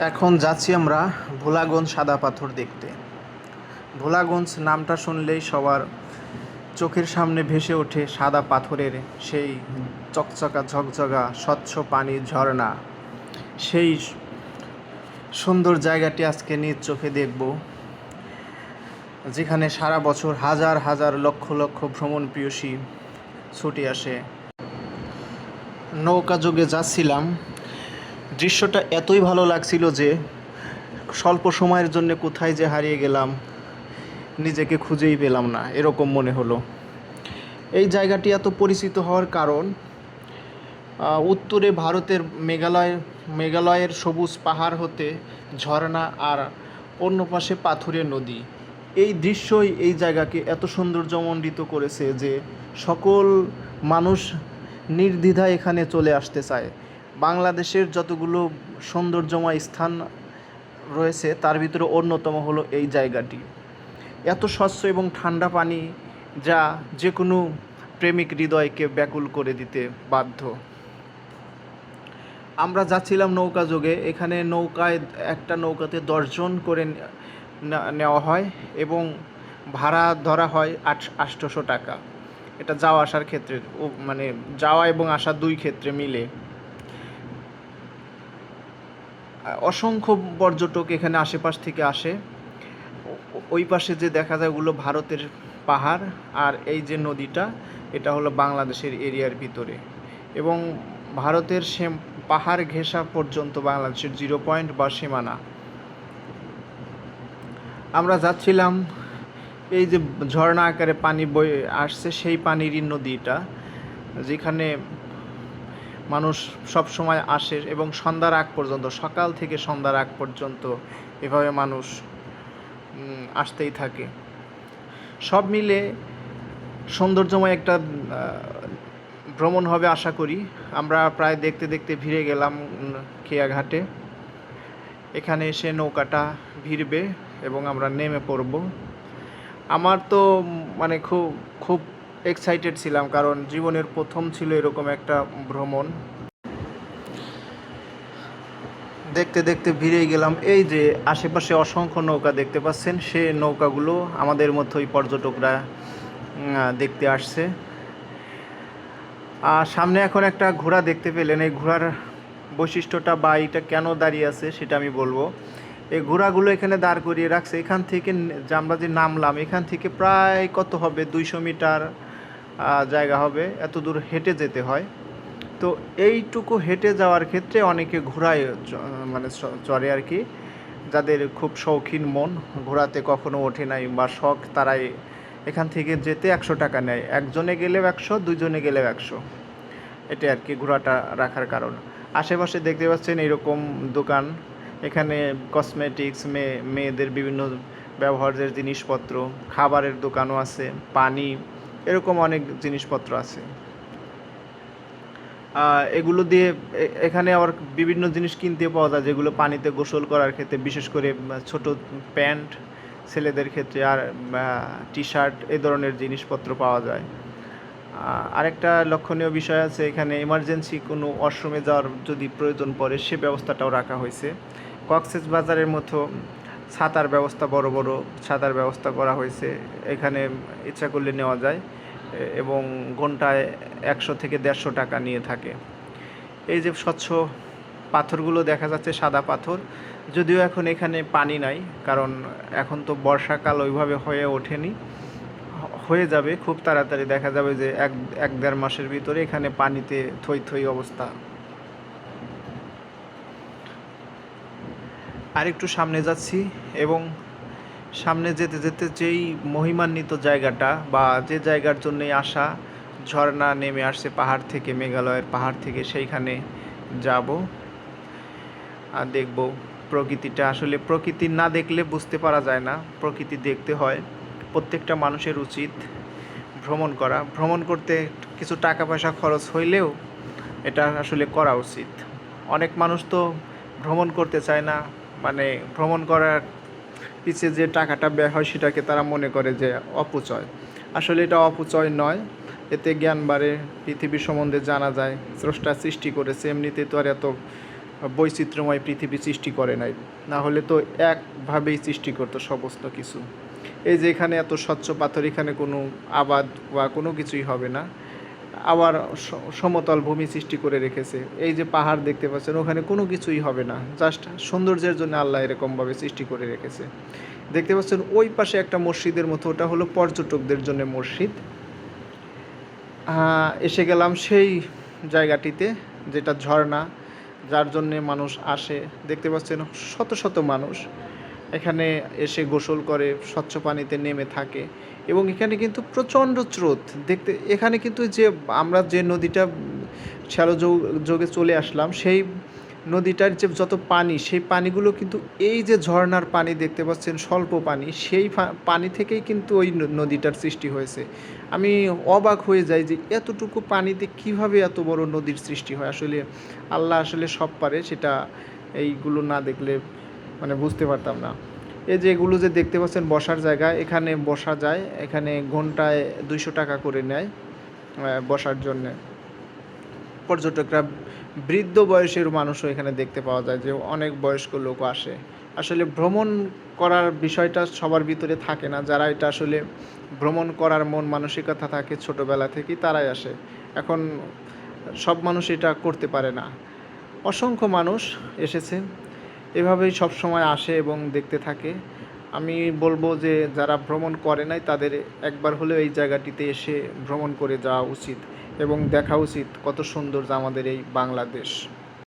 এখন যাচ্ছি আমরা ভোলাগঞ্জ সাদা পাথর দেখতে। ভোলাগঞ্জ নামটা শুনলেই সবার চোখের সামনে ভেসে ওঠে সাদা পাথরের সেই চকচকা ঝকঝকা স্বচ্ছ পানির ঝর্ণা। সেই সুন্দর জায়গাটি আজকে নিজ চোখে দেখব, যেখানে সারা বছর হাজার হাজার লক্ষ লক্ষ ভ্রমণ পিয়সী ছুটে আসে। নৌকা যোগে যাচ্ছিলাম, দৃশ্যটা এতই ভালো লাগছিল যে স্বল্প সময়ের জন্য কোথায় যে হারিয়ে গেলাম নিজেকে খুঁজেই পেলাম না, এরকম মনে হলো। এই জায়গাটি এত পরিচিত হওয়ার কারণ, উত্তরে ভারতের মেঘালয়ের সবুজ পাহাড় হতে ঝর্ণা আর অন্য পাশে পাথুরে নদী। এই দৃশ্যই এই জায়গাকে এত সৌন্দর্যমণ্ডিত করেছে যে সকল মানুষ নির্দ্বিধায় এখানে চলে আসতে চায়। বাংলাদেশের যতগুলো সৌন্দর্যময় স্থান রয়েছে তার ভিতরে অন্যতম হলো এই জায়গাটি। এত স্বচ্ছ এবং ঠান্ডা পানি যা যে কোনো প্রেমিক হৃদয়কে ব্যাকুল করে দিতে বাধ্য। আমরা যাচ্ছিলাম নৌকা যোগে। এখানে একটা নৌকাতে 10 জন করে নেওয়া হয় এবং ভাড়া ধরা হয় 800 টাকা। এটা যাওয়া আসার ক্ষেত্রে, মানে যাওয়া এবং আসা দুই ক্ষেত্রে মিলে। অসংখ্য পর্যটক এখানে আশেপাশ থেকে আসে। ওই পাশে যে দেখা যায় ওগুলো ভারতের পাহাড়, আর এই যে নদীটা এটা হলো বাংলাদেশের এরিয়ার ভিতরে, এবং ভারতের পাহাড় ঘেঁষা পর্যন্ত বাংলাদেশের 0 পয়েন্ট বা সীমানা। আমরা যাচ্ছিলাম, এই যে ঝর্ণা আকারে পানি বয়ে আসছে সেই পানিরই নদীটা, যেখানে মানুষ সব সময় আসে এবং সন্ধ্যার আগ পর্যন্ত, সকাল থেকে সন্ধ্যার আগ পর্যন্ত এভাবে মানুষ আসতেই থাকে। সব মিলে সৌন্দর্যময় একটা ভ্রমণ হবে আশা করি। আমরা প্রায় দেখতে দেখতে ভিড়ে গেলাম খেয়াঘাটে। এখানে এসে নৌকাটা ভিড়বে এবং আমরা নেমে পড়ব। আমার তো মানে খুব খুব এক্সাইটেড ছিলাম, কারণ জীবনের প্রথম ছিল এরকম একটা ভ্রমণ। দেখতে দেখতে ভিড়ে গেলাম। এই যে আশেপাশে অসংখ্য নৌকা দেখতে পাচ্ছেন, সে নৌকাগুলো আমাদের মতোই পর্যটকরা দেখতে আসছে। আর সামনে এখন একটা ঘোড়া দেখতে পেলেন। এই ঘোড়ার বৈশিষ্ট্যটা বা এটা কেন দাঁড়িয়ে আছে সেটা আমি বলবো। এই ঘোড়াগুলো এখানে দাঁড় করিয়ে রাখছে। এখান থেকে যে আমরা যে নামলাম, এখান থেকে প্রায় কত হবে, 200 মিটার জায়গা হবে, এত দূর হেঁটে যেতে হয়। তো এইটুকু হেঁটে যাওয়ার ক্ষেত্রে অনেকে ঘোড়ায় মানে চড়ে আর কি, যাদের খুব শৌখিন মন, ঘোড়াতে কখনো ওঠে নাই বা শখ, তারাই এখান থেকে যেতে 100 টাকা নেয়। একজনে গেলেও 100, দুজনে গেলেও 100, এটা আর কি ঘোড়াটা রাখার কারণ। আশেপাশে দেখতে পাচ্ছেন এরকম দোকান, এখানে কসমেটিক্স, মেয়েদের বিভিন্ন ব্যবহারের জিনিসপত্র, খাবারের দোকানও আছে, পানি, এরকম অনেক জিনিসপত্র আছে। এগুলো দিয়ে এখানে আবার বিভিন্ন জিনিস কিনতে পাওয়া যায়, যেগুলো পানিতে গোসল করার ক্ষেত্রে, বিশেষ করে ছোট প্যান্ট ছেলেদের ক্ষেত্রে, আর টি শার্ট, এই ধরনের জিনিসপত্র পাওয়া যায়। আরেকটা লক্ষণীয় বিষয় আছে, এখানে এমার্জেন্সি কোনো ওয়াশরুমে যাওয়ার যদি প্রয়োজন পড়ে সে ব্যবস্থাটাও রাখা হয়েছে। কক্সবাজারের মতো ছাতার ব্যবস্থা, বড় বড় ছাতার ব্যবস্থা করা হয়েছে। এখানে ইচ্ছা করলে নেওয়া যায় এবং ঘন্টায় 100 থেকে 150 টাকা নিয়ে থাকে। এই যে স্বচ্ছ পাথরগুলো দেখা যাচ্ছে, সাদা পাথর, যদিও এখন এখানে পানি নাই, কারণ এখন তো বর্ষাকাল ওইভাবে হয়ে ওঠেনি। হয়ে যাবে খুব তাড়াতাড়ি, দেখা যাবে যে 1-1.5 মাসের ভিতরে এখানে পানিতে থই থই অবস্থা। আরেকটু সামনে যাচ্ছি এবং সামনে যেতে যেতে যেই মহিমান্বিত জায়গাটা বা যে জায়গার জন্যই আসা, ঝর্ণা নেমে আসছে পাহাড় থেকে, মেঘালয়ের পাহাড় থেকে, সেইখানে যাব আর দেখব প্রকৃতিটা। আসলে প্রকৃতি না দেখলে বুঝতে পারা যায় না, প্রকৃতি দেখতে হয়। প্রত্যেকটা মানুষের উচিত ভ্রমণ করতে কিছু টাকা পয়সা খরচ হইলেও এটা আসলে করা উচিত। অনেক মানুষ তো ভ্রমণ করতে চায় না, মানে ভ্রমণ করার পিছে যে টাকাটা ব্যয় হয় সেটাকে তারা মনে করে যে অপচয়। আসলে এটা অপচয় নয়, এতে জ্ঞান বাড়ে, পৃথিবীর সম্বন্ধে জানা যায়, স্রষ্টা সৃষ্টি করেছে, এমনিতে তো আর এত বৈচিত্র্যময় পৃথিবী সৃষ্টি করে নাই, না হলে তো একভাবেই সৃষ্টি করতো সমস্ত কিছু। এই যে এখানে এত স্বচ্ছ পাথর, এখানে কোনো আবাদ বা কোনো কিছুই হবে না। আবার সমতল ভূমি সৃষ্টি করে রেখেছে। এই যে পাহাড় দেখতে পাচ্ছেন, ওখানে কোনো কিছুই হবে না, জাস্ট সৌন্দর্যের জন্য আল্লাহ এরকমভাবে সৃষ্টি করে রেখেছে। দেখতে পাচ্ছেন ওই পাশে একটা মসজিদের মতো, ওটা হলো পর্যটকদের জন্য মসজিদ। এসে গেলাম সেই জায়গাটিতে, যেটা ঝর্ণা, যার জন্যে মানুষ আসে। দেখতে পাচ্ছেন শত শত মানুষ এখানে এসে গোসল করে, স্বচ্ছ পানিতে নেমে থাকে। এবং এখানে কিন্তু প্রচণ্ড স্রোত দেখতে। এখানে কিন্তু যে আমরা যে নদীটা শ্যালো যোগে চলে আসলাম, সেই নদীটার যে যত পানি, সেই পানিগুলো কিন্তু এই যে ঝর্ণার পানি দেখতে পাচ্ছেন, স্বল্প পানি, সেই পানি থেকেই কিন্তু ওই নদীটার সৃষ্টি হয়েছে। আমি অবাক হয়ে যাই যে এতটুকু পানিতে কিভাবে এত বড় নদীর সৃষ্টি হয়। আসলে আল্লাহ আসলে সব পারে, সেটা এইগুলো না দেখলে মানে বুঝতে পারতাম না। এই যে এগুলো যে দেখতে পাচ্ছেন বসার জায়গা, এখানে বসা যায়। এখানে ঘন্টায় 200 টাকা করে নেয় বসার জন্যে। পর্যটকরা, বৃদ্ধ বয়সের মানুষও এখানে দেখতে পাওয়া যায়, যে অনেক বয়স্ক লোক আসে। আসলে ভ্রমণ করার বিষয়টা সবার ভিতরে থাকে না। যারা এটা আসলে ভ্রমণ করার মন মানসিকতা থাকে ছোটোবেলা থেকেই, তারাই আসে। এখন সব মানুষ এটা করতে পারে না। অসংখ্য মানুষ এসেছে, এভাবেই সব সময় আসে এবং দেখতে থাকে। আমি বলবো যে যারা ভ্রমণ করে নাই, তাদের একবার হলেও এই জায়গাটিতে এসে ভ্রমণ করে যাওয়া উচিত এবং দেখা উচিত কত সুন্দর আমাদের এই বাংলাদেশ।